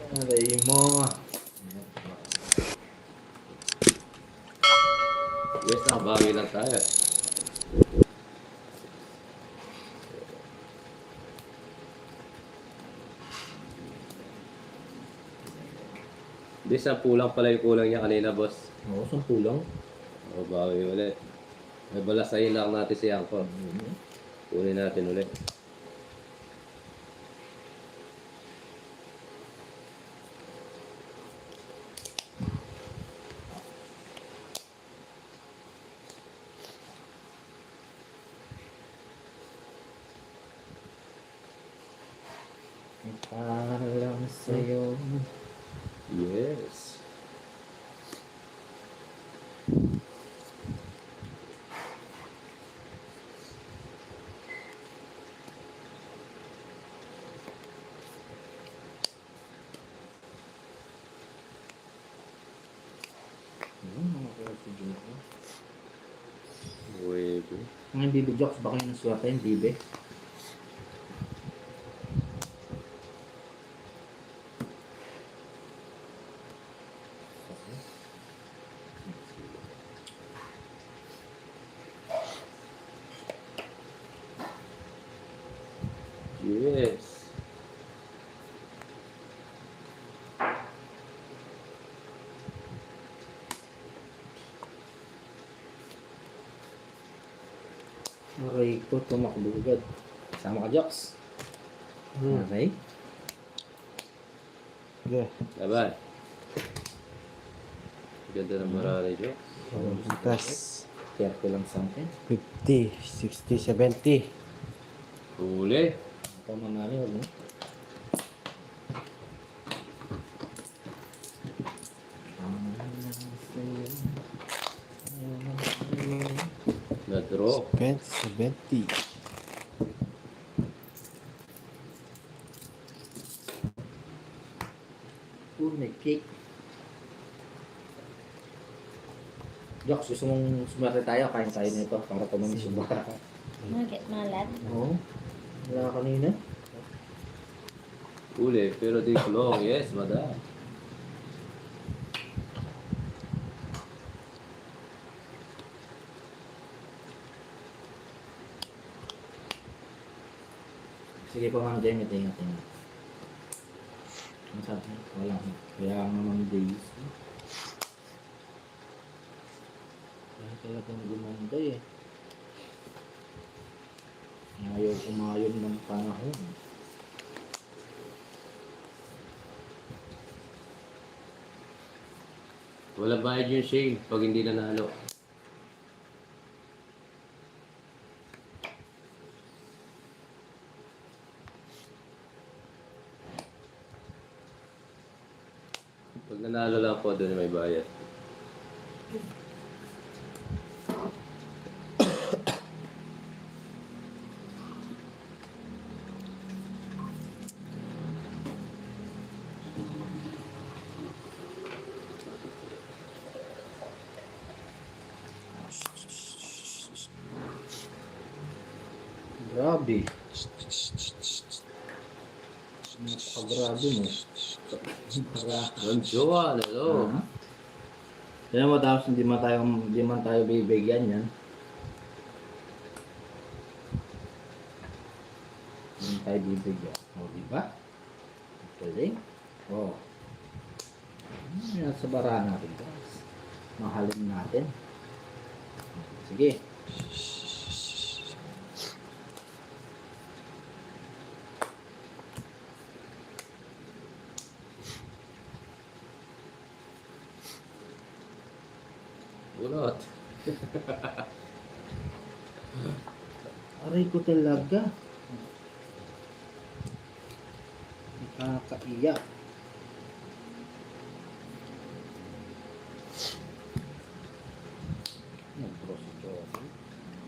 Aray mo. Yes, nakabawi lang tayo. Di, 10 lang pala yung kulang niya kanina, boss. Oo, 10 lang. Nakabawi ulit. May balasayin lang natin si Angkor. Kunin natin ulit. Parang sa'yo. Yes. Mga klase dyan ko. Wait. Ang bibi jokes ba kayo ng swerte yung bibi? Yes. Aray ko, tumakbugad. Sama ka, Jokes. Okay. Okay. Laban. Ganda ng marami, Jo. Butas. Kaya ko lang sa akin. 50, 60, 70. Huli. Ito manali, huwag mo. Na-draw. 70. May cake. Jokes, gusto mong sumerte tayo? Kain tayo nito para tumamis yung baka. Bakit malat? Oo. Wala kanina. Huli, pero di kulong. Yes, madam. Sige pa, Ma'am Jenny, tinga-tinga. Ang sabi, wala. Kaya nga Ma'am Days. Kaya talagang gumanda eh. Ayaw umayon ng panahon. Wala bayad yung Shane pag hindi nanalo. Pag nanalo lang po, doon may bayad. Grabe. Napakagrabe mo. Ang jowa, ano? Kaya mo tapos hindi man tayo bibigyan yan. Hindi tayo bibigyan. O, diba? Galing. O. Yan sa bara natin, guys. Mahalin natin. Sige. Ulot. Aray ko talaga. Nakakaiyak.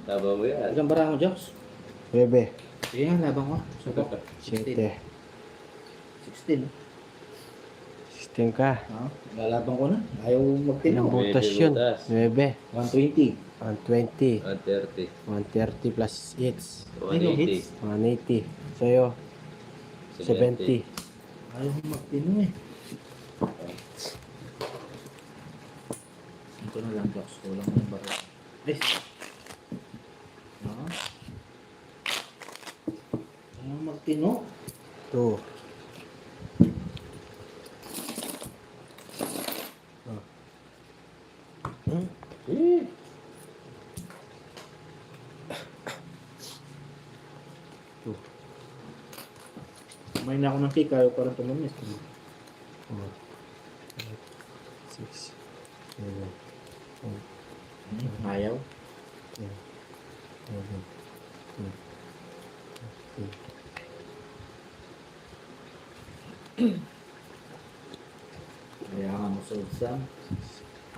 Tama mo yan. Ilang bara mo, Joks? 9. Sige nga, labang ko. Subok. 7. 16. 16 ka. Ha? Lalabang ko na. Ayaw Ilang magtinaw. butas Pwede yun? butas. 9. 120. 120. 130. 130 plus 8. 180. 180. Sa'yo, 70. Ayaw magtinaw eh. Ito na lang, Jox. Kulang na yung baril. Ay! Ah. Ayaw magtino. 2. Eh, May na ako ng kick. Ayaw parang tumamis. 4, 6, 7, Ayaw. 10, 11, 12, 13. Kaya nga mo, Sam.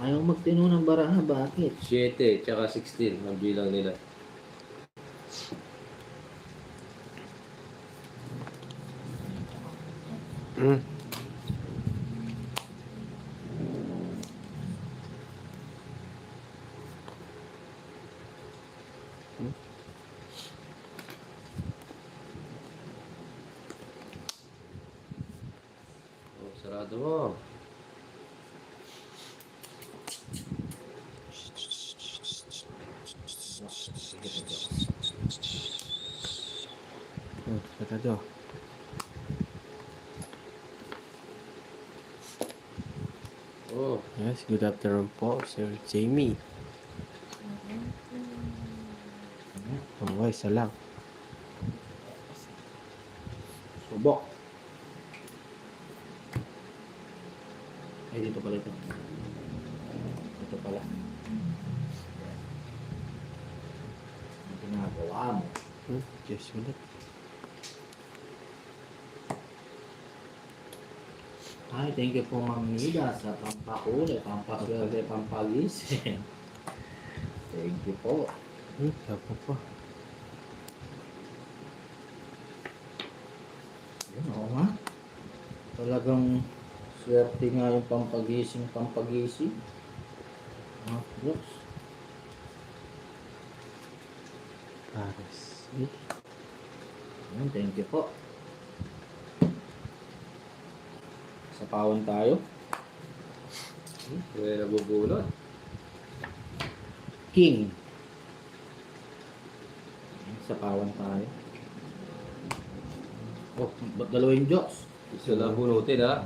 Ayaw magtino ng baraha. Bakit? 7 tsaka 16 ang bilang nila. Oh, sarado mo. Sarado. Oh, Yes, good afternoon po, Sir Jamie. Okay, isa lang. Subok. Ay, dito pala ito. Ito pala. Ang ginagawa mo. Yes, ulit. Ay, thank you po, Ma'am Nida, sa pampakuli, pampaswerte, pampagising. Thank you po. Tapos po. Yun, oo nga. Talagang swerte nga yung pampagising, pampagising. Ah, Diyos. Pares. Yun, thank you po. Sa pawon tayo. may nabubulot. King. Sa pawon tayo. Oh, ba't dalawa yung Diyos? Isa lang bunutin ha.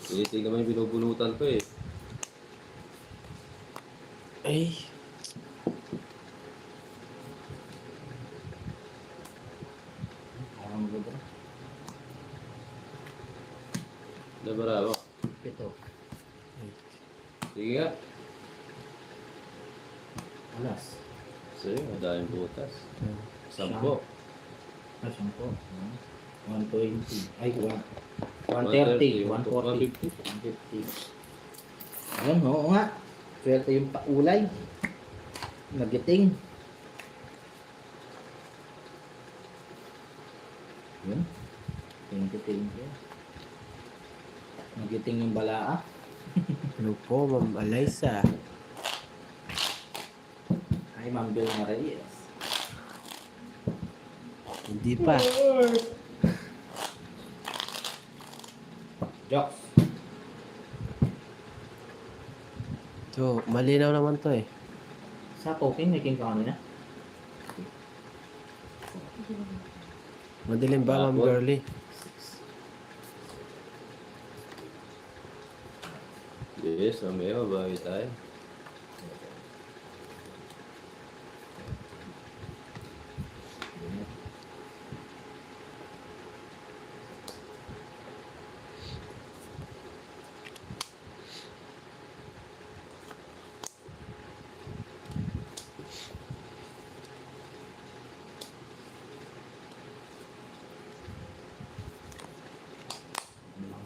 Tingnan naman yung binubulutan ko eh. Ay, Parang ganda. Nabarabo. Ito. Sige nga. Alas. Sige, madaming butas. 10. Ah, 10. 120. Ay, 130. 140. 150. Ayun, oo nga. Swerte yung paulay. Nagiting. Yun. Thank you. Nagiting yung balaa. ano po, Ma'am Alaysa? Ay, Ma'am Vilma Reyes. Hindi pa. Jokes. So, malinaw naman to eh. Sa token, may king ka kanina. Madilim ba, Ma'am Bakit? Girly? Yes, mamaya mabawi tayo.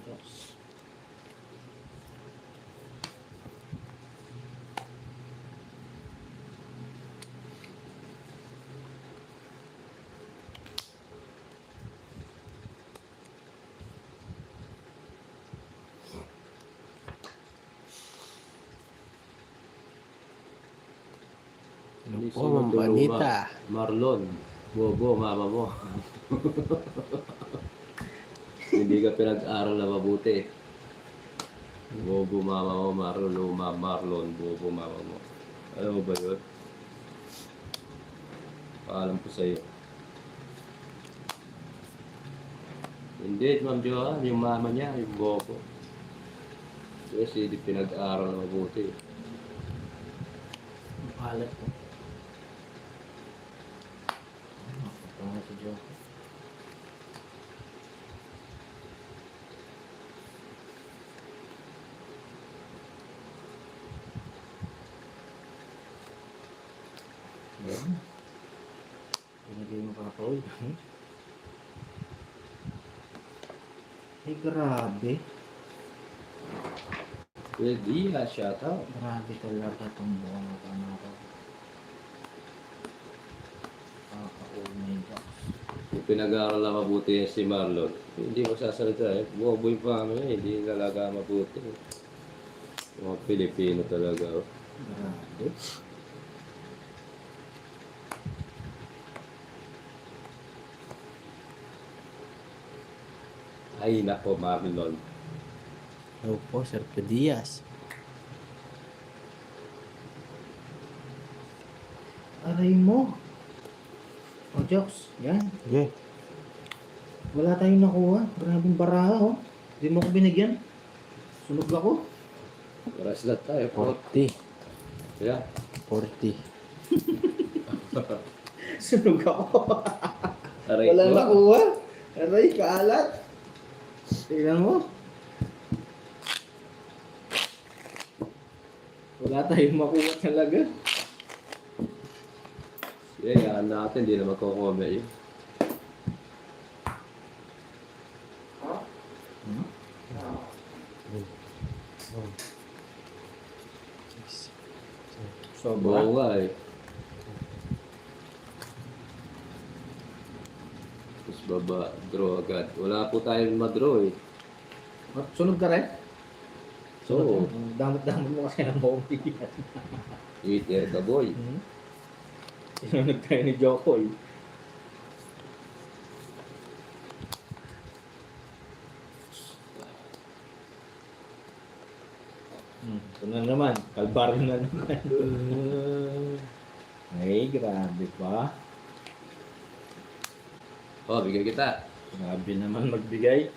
Jokes. Ano Hindi po, Ma'am sunod yung Anita? Marlon. Bobo, mama mo. Hindi ka pinag-aral na mabuti. Bobo mama mo, Marlon, bobo mama mo. Alam mo ba yun? Paalam ko sa'yo. Hindi, Ma'am Joanne, yung mama niya, yung bobo. Kasi hindi pinag-aaral na mabuti. Ang alat ko. Ito na si Joe. Yan. Pinagay mo pa ako. Ay, grabe. Pwede, shout out. Grabe talaga itong buong mga oh my God. Yung pinag-aaral na mabuti si Marlon, hindi masasalita eh. Bobo yung pamilya, hindi talaga mabuti. Mga Pilipino talaga. Oh. Grabe. Ay, nako, Marlon. Hello po, Sir Diaz. Aray mo. Oh, Jokes. Yan. Yeah. Wala tayong nakuha. Grabing baraha, oh. Hindi mo ko binigyan. Sunog ako. Paras lahat tayo. 40. Yeah. 40. Sunog ako. Aray Wala ko. nakuha. Aray, kaalat. Tingnan mo. Wala tayong makuha talaga. Yeah, yan natin, hindi na magkukome yun. Sobra. Oo nga eh. Tapos baba, draw agad. Wala po tayong madraw eh. Sunog ka rin? So, Damot-damot mo kasi ng movie yan. eater ka boy. Sinunog tayo ni Jokoy. Ito na naman. Kalbaryo na naman. Ay, grabe pa. Oh, bigyan kita. Grabe naman magbigay.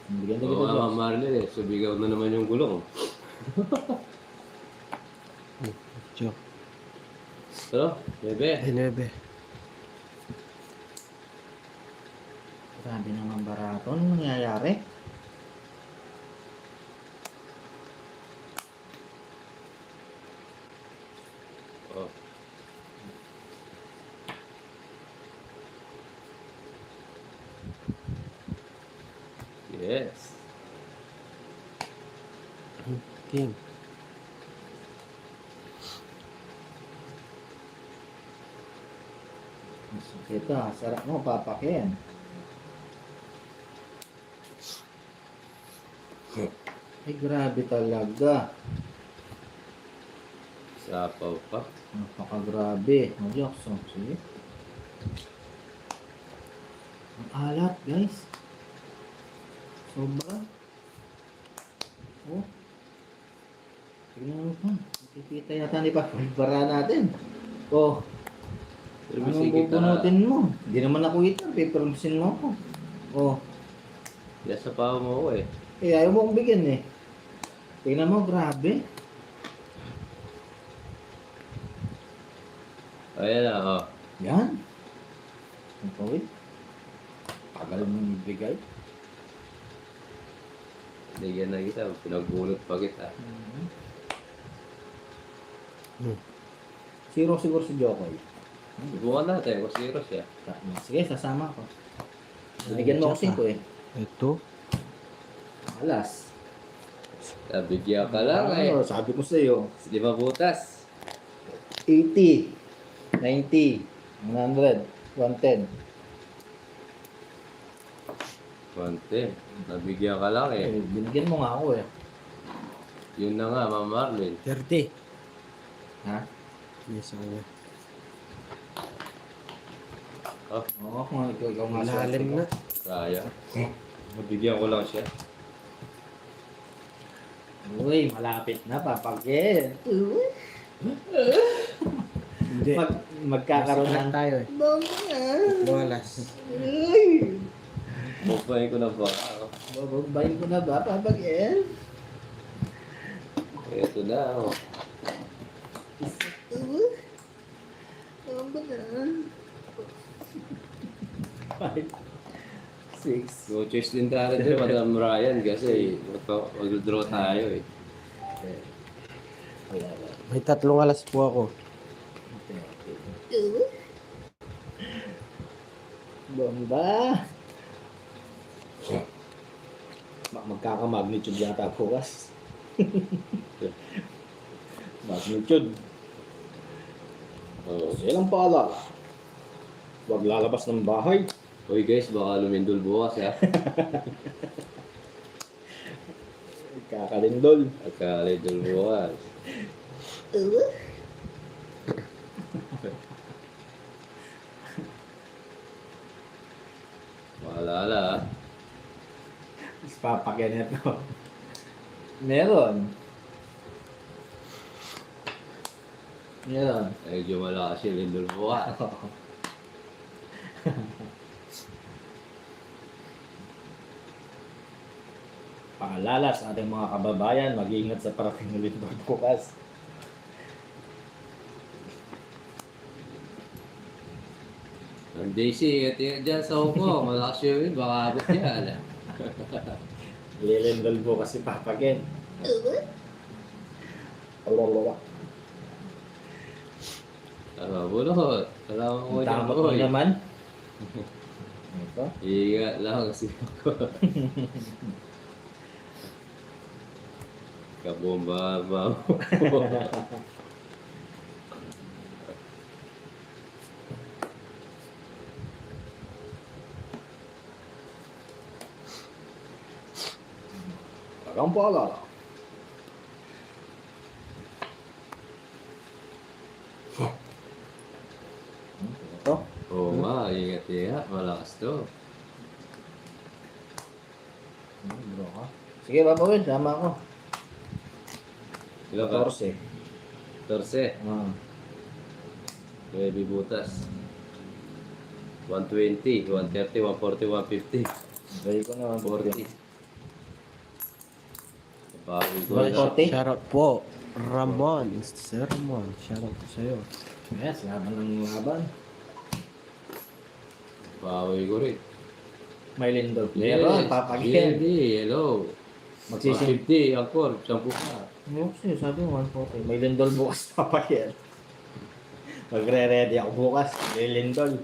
Bigyan na Oo kita, nga, Joks. Marlon eh. Subigaw na naman yung gulong. Joke. So, bebe. Ay, 9. Grabe naman barato. Anong nangyayari? Oh. Yes. King. Ito, sarap mo, papakin. Ay, grabe talaga. Sapaw pa. Napakagrabe. Magyaks. Oh, sige. Ang alat, guys. Sobra. Oh. Tignan mo pa. Nakikita yata ni Para natin. Oh. Pero Anong sige ka. bubunutin mo? Hindi naman ako ito. Paper-machine mo ako. Oh. Nasa pa mo ako eh. Eh, ayaw mo akong bigyan eh. Tingnan mo, grabe. Ayan na, oh. Yan. Ang kawit. Tagal mong ibigay. Bigyan na kita. Pinagbulot pa kita. Zero siguro si Jokoy. Subukan natin kung zero siya. Sige, sasama ko. Binigyan mo ako 5 eh. Ito. Alas. Nabigyan ka lang eh. Ano, sabi ko sa iyo. 5 butas. 80, 90, 100, 110. Konti. Nabigyan ka lang eh. Eh, binigyan mo nga ako eh. Yun na nga, Ma'am Marlin. 30. Ha? Yes, ako. Oh, Oo, kung ikaw nga Malalim na. kaya. Nabigyan ko lang siya. Uy, malapit na, papagin. Hindi. Magkakaroon Masakit ng tayo eh. bongga. Bolas. Uy! Bukayin ko na ba? Babagbayin ko na ba, papagin? Ito na. Oh. Bongga na. 5, 6. No choice din tayo dyan, Madam Ryan, kasi mag-draw tayo eh. Wala, wala. May 3 alas po ako. Bomba! Magkaka-magnitude yata bukas. Magnitude. Oh. Silang paalala. Huwag lalabas ng bahay. Uy guys, baka lumindol bukas ha. Kakalindol. Agka-lidol bukas. Maalala ha. Mas papakyan ito. Meron. Meron. Medyo malakas yung lindol bukas. Paalala sa ating mga kababayan, mag-iingat sa parating ulit bukas. Ang Daisy, ingat dyan sa upo. Malakas yung wind, baka abot yan. Lilindol bukas si Papa Ken. Wala. Bulot. Salamat mo dyan Tama po. ko naman. Ito. Ingat lang kasi ako. Kabomba mo. Tagang paalala. Ito. Oo nga, ingat. Malakas to. Bro ka. Sige, Papa Ken, sama ako. Ilan ka? 14. 14. Ah. Baby butas. 120, 130, 140, 150. Balik ko naman 40. Bawi ko One na. forty? Shoutout po. Ramon. Sir Ramon. Shoutout po sa'yo. Yes, laban ng laban. Bawi ko rin. May lindol. Meron, Papa Ken. Hello. Magsisim. 150, angkor, 10 ka. Ano kasi, sabi mo 140. May lindol bukas, Papa Ken. Magre-ready ako bukas. May lindol.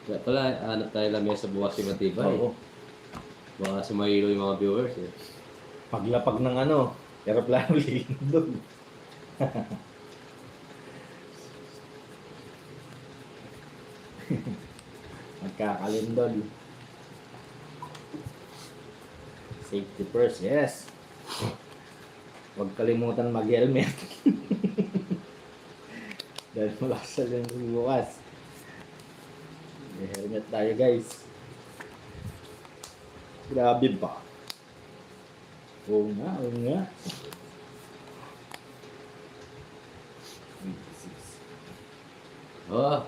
Kaya pala, hanap tayo lang sa bukas si Matibay. Oo. Baka sumahilo yung mga viewers eh. Paglapag ng ano, aeroplano lindol. Magkakalindol. Safety first, yes. Huwag kalimutan mag-helmet. Dahil malakas sa lindol bukas. May helmet tayo, guys. Grabe ba? Oo nga, oo nga. 86. Oh,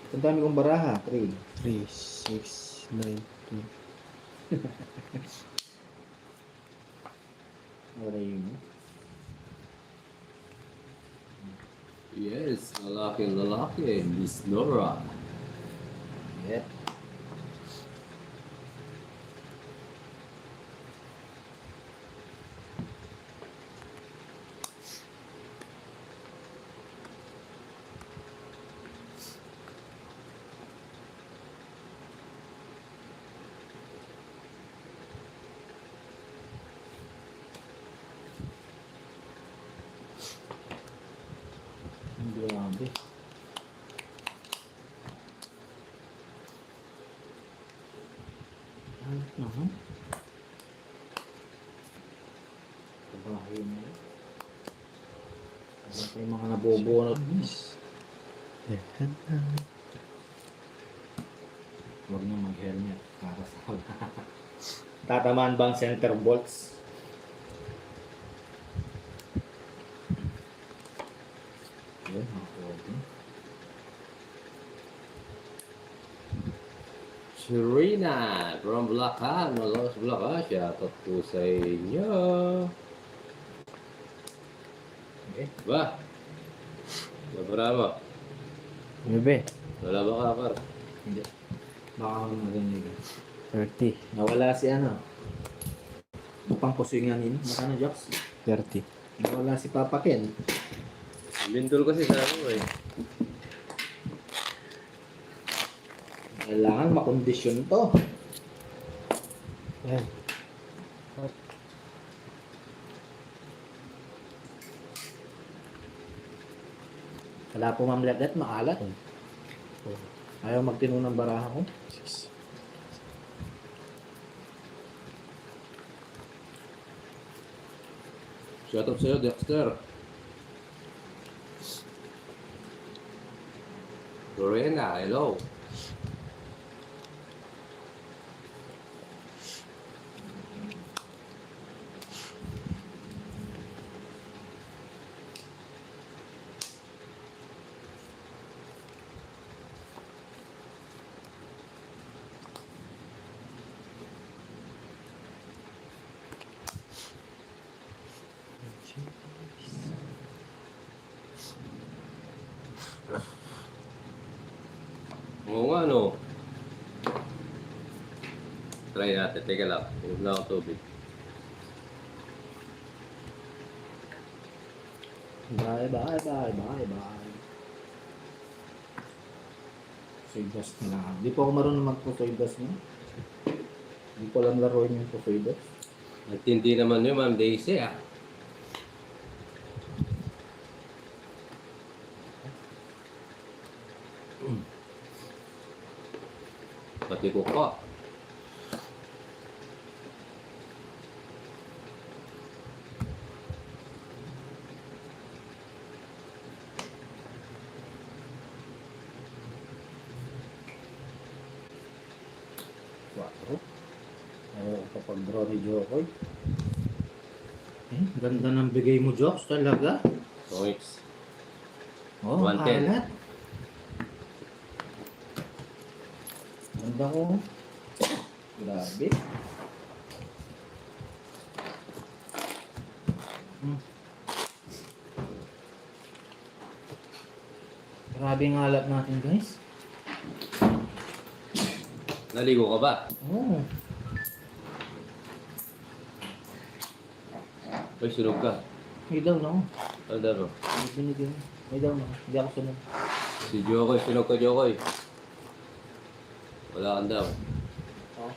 Ang dami kong baraha, 3. 3, 6, 9, 2. Aray mo. yes. Lalaki. Miss Nora. Yep. Grabe. Ay, naman. Kabahay na yun. Ano yung mga nabubunot? Yan na. Huwag na mag-helmet para sa wala. Tatamaan ba ang center bolts? Yun, okay. Serena from Bulacan, Malolos, Bulacan. Shoutout po sa inyo. Okay. Ba? Babara mo. Bebe, Wala ba ka, par? Hindi. Baka marinig. 30. Nawala si ano. Upang pusingan nini. Makano, Joks? 30. Nawala si Papa Ken. Lindol kasi sa ano eh. Kailangan makondisyon to. Yan. Wala po Ma'am Ledet, maalat. Ayaw magtino ng baraha ko. 6. Shoutout sa'yo, Dexter. Lorena, hello. Oo nga, no. Try natin. Teka lang. Huwag na ako tubig. Bye, bye, bye, bye, bye. Soy dust na lang. Di po ako marunong magpo-soy dust niya. Hindi ko lang laruin yung soy dust. Nagtindi naman yun, Ma'am Daisy, ah. Pati ko pa. Quatro. Ayaw kapag draw ni Jokoy. Ganda ng bigay mo, Jokes, talaga. Noix. Oh, 110. alat. Ganda ko. Grabe. Grabe ang alat natin, guys. Naligo ka ba? Oh. Ay, sunog ka. May daw na ako. Ano daw? May binigyan. May daw na ako. Hindi ako sunod. Si Jokoy, sunog ka, Jokoy. Wala kang daw. Oh.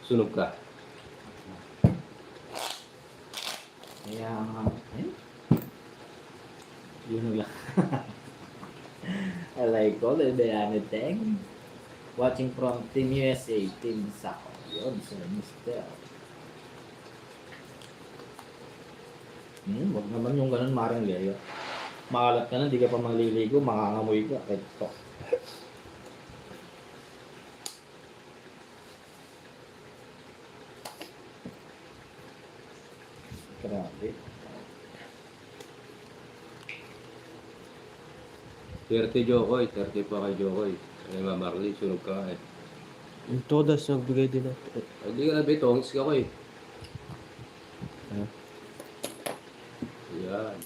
Sunog ka. Kaya nga. Ayun. Yun lang. I like all the anything. Watching from Team USA, Team South. Yun, Sir Mister. Wag naman yung ganun, Marang Leo. Makalat ka na, di ka pa maliligo, makangamoy ka. Ito. Grabe. 30 Jokoy, 30 pa kay Jokoy. Ay, Ma'am Marley, sunog ka eh. Yung todas nagbigay din ako. Hindi ka na betongis ka ko eh. Ha? Yan.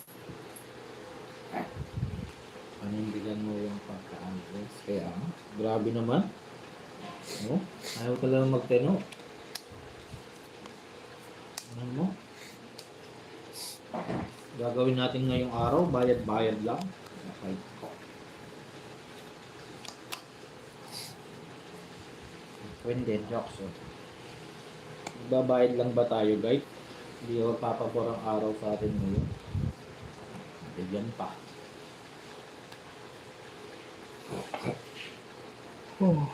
Panindigan mo yung pagka-Andres. Kaya, grabe naman. No? Ayaw ka lang magteno. Ano mo? Gagawin natin ngayong araw, bayad-bayad lang. Okay. Pwede, jokes. Babayad lang ba tayo, guys? Hindi ako papapor ang araw sa atin ngayon. Bigyan pa. Oh.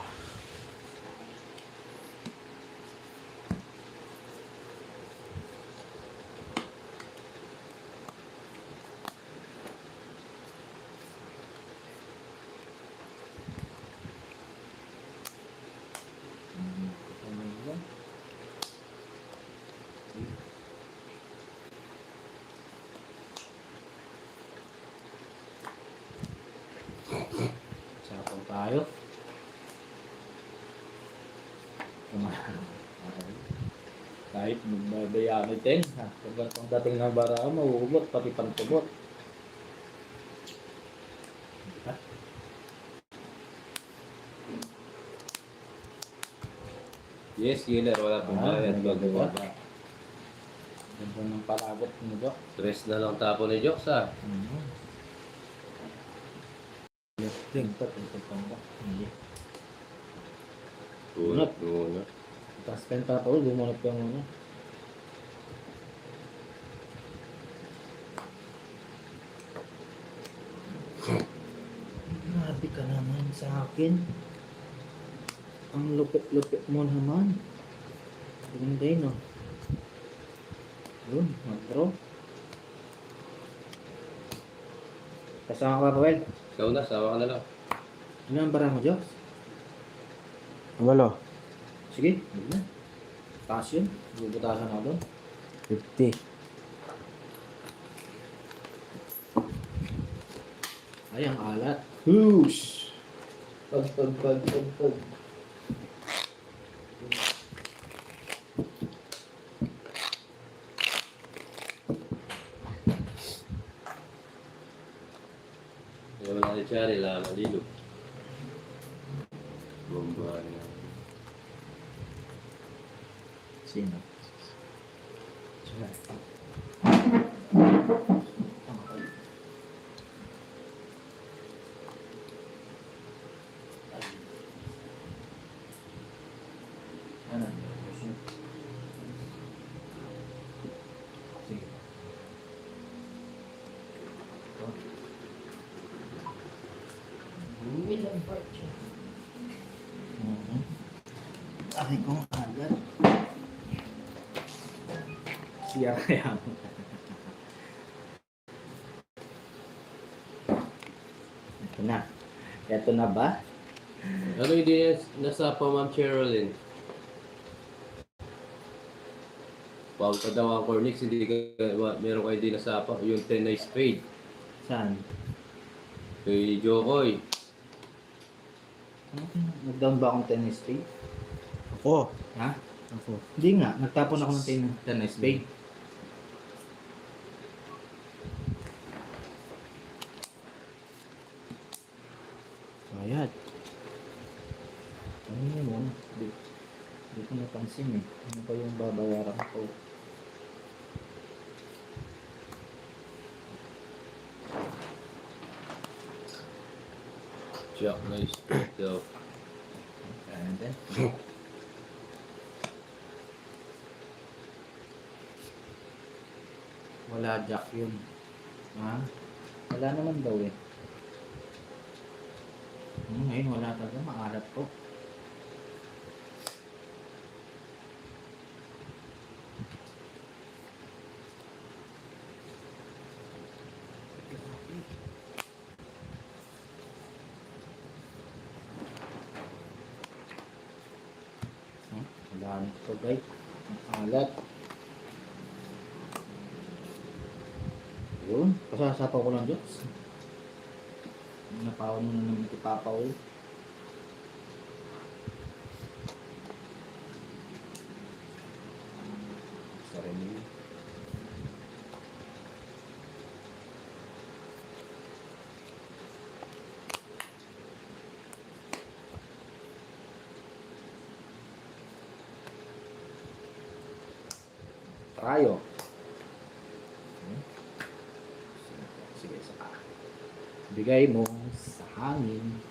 Kahit magbabayaan din, ha? Pag ang dating ng bara, mauubot, pati pantubot. Diba? Yes, healer. Wala pong bayad. Wag mo ba? Ganda ng palagot mo, Dok. Stress na lang tapo ni Jokes ah. Tingkat, tingkat pang ba? Hindi. Tunot muna. Tapos penta pa ulit, bumunot ka muna. Grabe ka naman sa akin. Ang lupit-lupit mo naman. Ganda yun, no? Yun, mag-draw. Kasama ka, Pawel. Ikaw na, sawa ka na lang. Ano ang bara mo, Diyos? Walo. Sige, huwag na. Taas yun. Bubutasan ako doon. 50. Ay, ang alat. Whoosh! Pag. Kaya wala si Chari, lang malilo. Bomba niya. Sino? Ano? Sige. Bilang part siya. Ay, kung agad. Siya kaya mo. Ito na. Ito na ba? Ano hindi nasa pa Ma'am Cheryl? Pag pa daw ang Cornix, hindi ka, meron kayo din nasapa. Yung 10 na spade. Saan? Kay Jokoy. Nag-down ba akong tennis spade? Ako. Ha? Ako. Hindi nga. Nagtapon ako ng tennis spade. Bayad. Ano yun? Hindi ko napansin eh. Ano ba yung babayaran ko? Jack, nice. So, And then, wala jack yun. Ha? Wala naman daw eh. Ngayon wala talaga. Maalat po. Wala nito guys. Ang alat. Yun. Pasasapaw ko lang Diyos. Napawan mo na naman ito papaw. Sarili. Tayo. Sige, sa bigay mo sa hangin.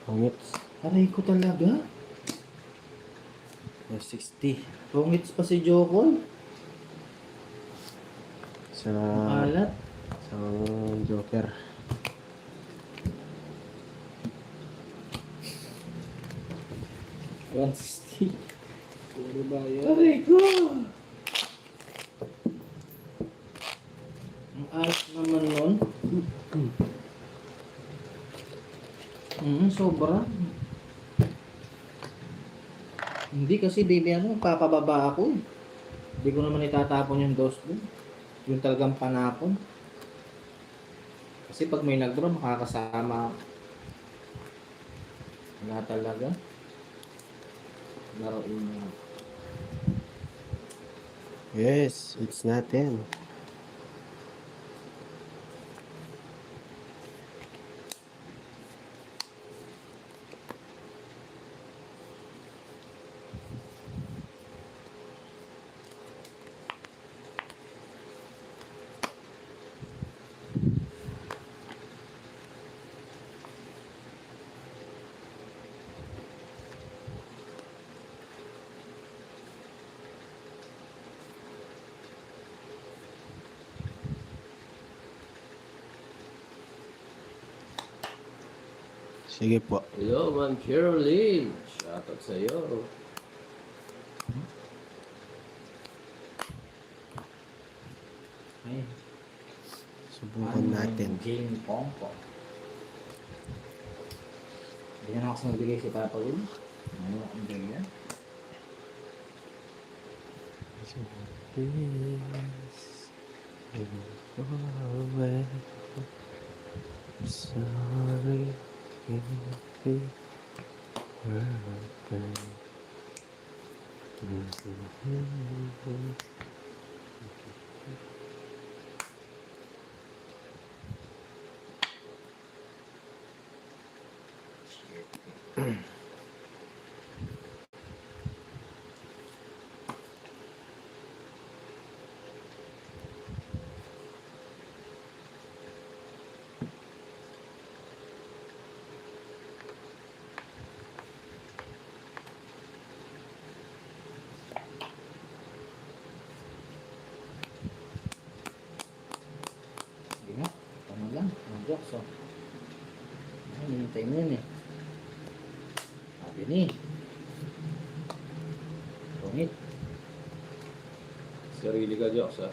Pangits. Aray ko talaga. 60. Pungits pa si Jokol. Sa Ang alat. isang joker. $160. Puro ba yun? Aray ko! Ang alat naman nun. Sobra. Hindi kasi baby papababa ako eh. Hindi ko naman itatapon yung dos doon. Yung talagang panapon. Kasi pag may nag-draw, makakasama. Wala talaga. Laruin mo. Yes, it's natin. Sige po. Hello, Ma'am Sherilyn. Shoutout sa iyo. Ay, Subukan natin. Jane Pongpo. Hindi na ako nagbigay si Papa Will. Ano ang ganyan? Sorry. Hindi nga. Ano lang. Mag-jokes oh. Ay, hinintay mo yun eh. Sabi ni. Tungit. Sarili ka, Jokes, ha?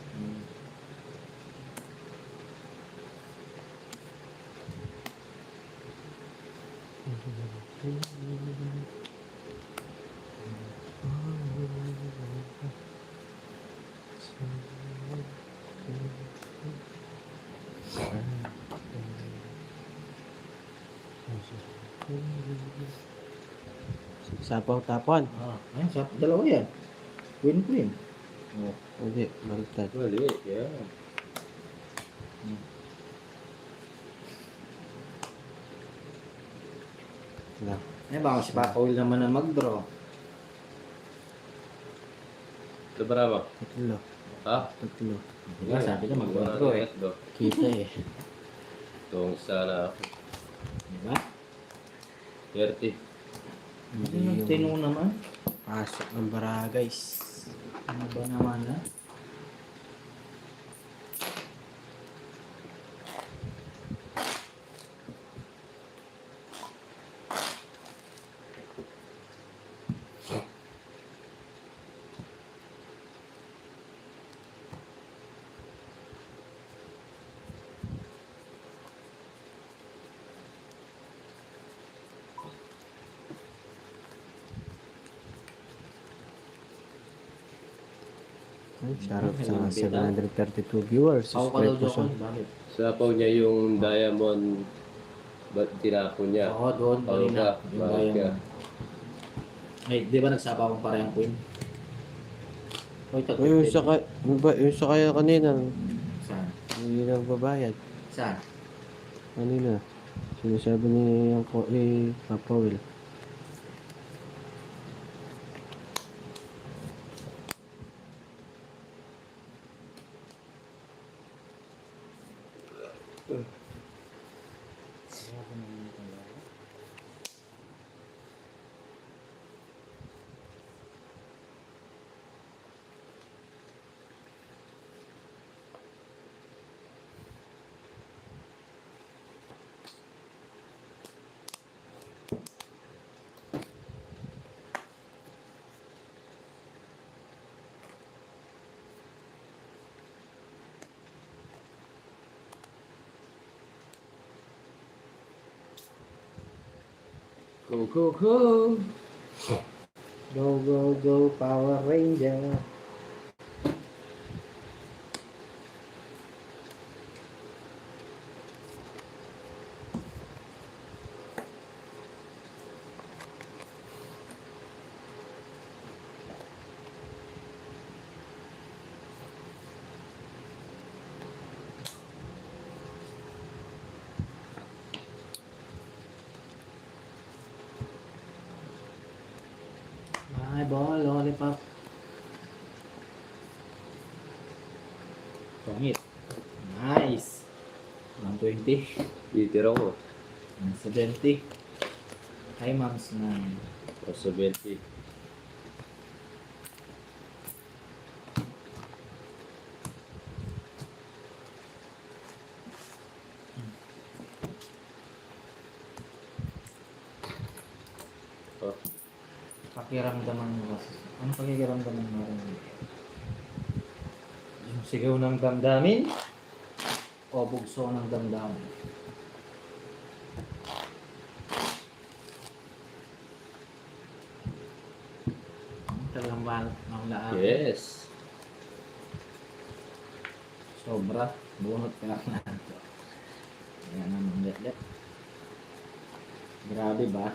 Sapaw tapon. Ah, ayun, dalawa yan. Queen. Oh. Hindi, baliktad. Mali, yeah. Wala. Eh, baka si Papa Will naman na mag-draw. Ito ba naman? Tatlo. Ha? Tatlo. Diba, sabi niya mag-draw eh. Kita eh. Itong sana ako. Diba? 30. Hindi Ano yung tinong naman? pasok ng bara, guys. Ano ba naman ha? Ay, shoutout sa 732 viewers. Ako ka daw Subscribe po Jokon. sa Bakit? Sapaw niya yung diamond. Ba't tinapon niya? Oo, doon. Oo Kanina. ka. Yung Bakit ka? diamond. Ay, di ba nagsapa akong parehang queen? Uy, Uy, yung sa kaya kanina, Saan? hindi na babayad. Saan? Kanina, sinasabi ni Papa Will. Go. Go, Power Ranger. pa. Pangit. Nice. 120. Titira ko. 170. Hi, Mams na. O 70. Oh, Pakiramdaman mo kasi. Ano pakiramdaman mo rin? Yung sigaw ng damdamin? O bugso ng damdamin? Talagang mahulaan. yes. Sobra. Bunot ka na. Ayan naman let. Grabe ba?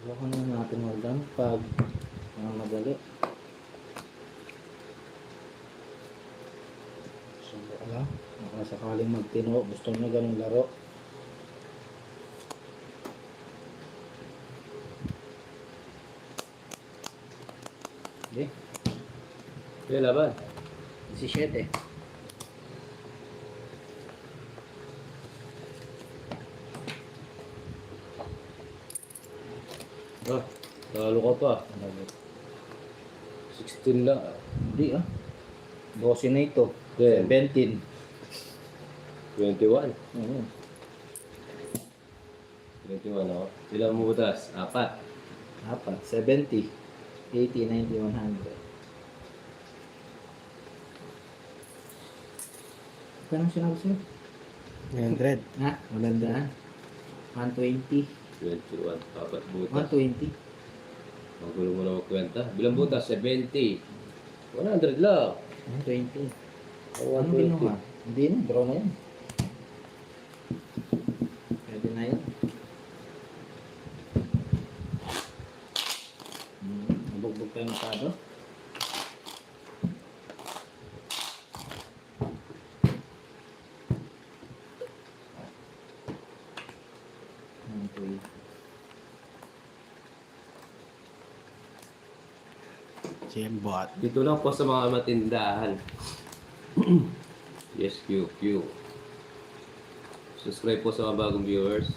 Huwag na natin magdang pag madali. So, wala. Baka sakaling magtino. Gusto nyo ganun laro. Okay. Yung laban. 17. Ah, talo ka pa. 16 lang. Hindi 12 na ito. Then, 17. 21. 21. 21 ako. Ilang mo butas? 4. Apat. 70. 80, 90, 100. Anong sinabi sa'yo? 100. Ha? Maganda. 120. 21. 4 butas. 120. Magulo mo na magkwenta. Bilang butas? 70. 100 lang. 120. Oh, Anong 120. binuha? Hindi na. Draw na yan. Pwede na yan. Nabugbog tayo matado. Jembot. Dito lang po sa mga matindahan. Yes, Q. Subscribe po sa mga bagong viewers.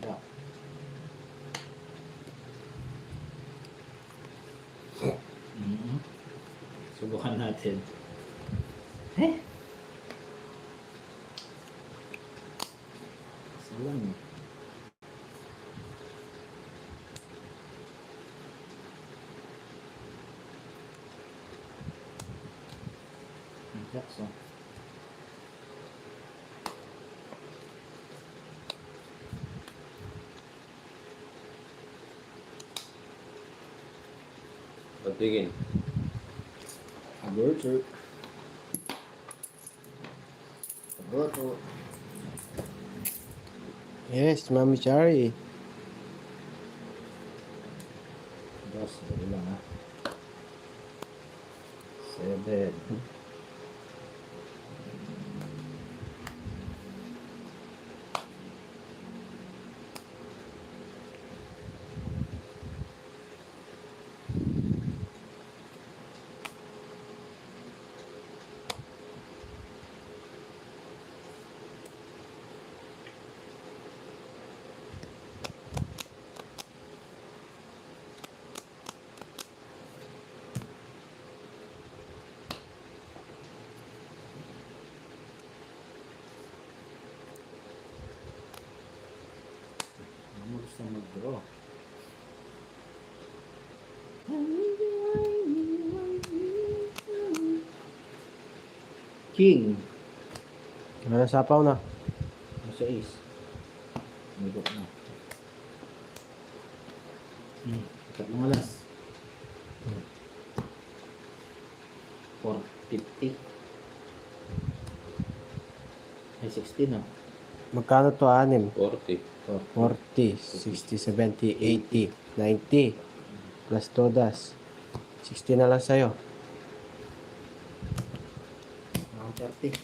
Da. Subukan natin. Salang eh. Jackson. Pagtingin. Aborto. Yes, Mami Chari. Dos, dali lang ha. Dead. Ano gusto mag-draw? King. Ano sapaw na? Sa ace. Nagok na. Tatlong alas. 450. Ay, 16 na. Magkano to? 6? 40. 40, 60, 70, 80, 90. Plus todas. 60 na lang sa'yo. Mga 30.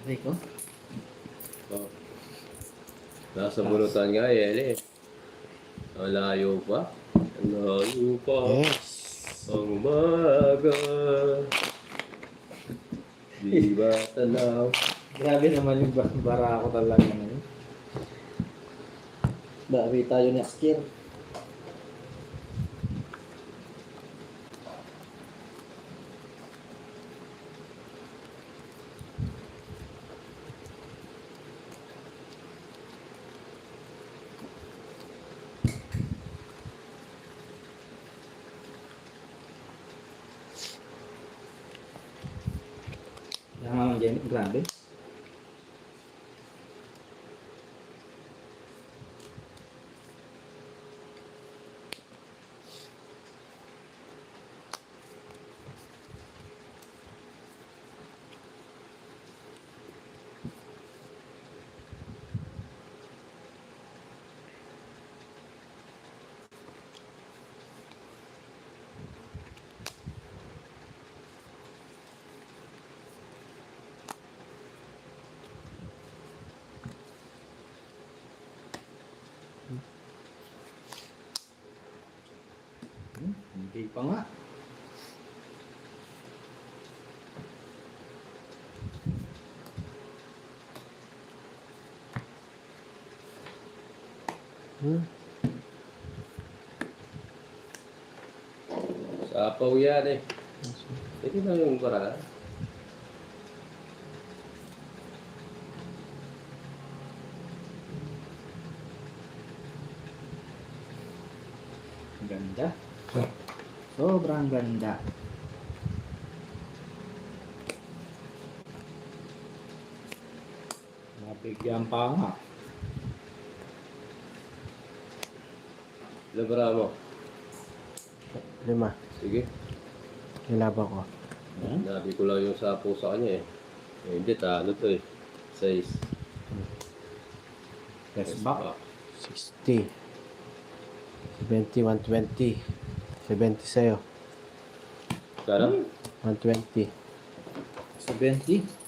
Aray ko. Oh. Nasa bunutan nga eh. Ang layo pa. Ang layo pa. Yes. Ang umaga. Di ba tanaw? Grabe naman yung bara ko talaga ngayon. Bawi tayo next year. Yang Mang Jenny, grabe. Hindi pa nga. Sapaw yan eh. Ito na yung para. Ganda. Sobrang ganda. Nabigyan pa nga. Labara mo. 5. Sige. Nilaban ko. Nabi ko lang yung sapo sa kanya eh. Hindi, talo to eh. 6. Yes, back. 60. 70, 120. 70 sa'yo. Kano? 120. 70.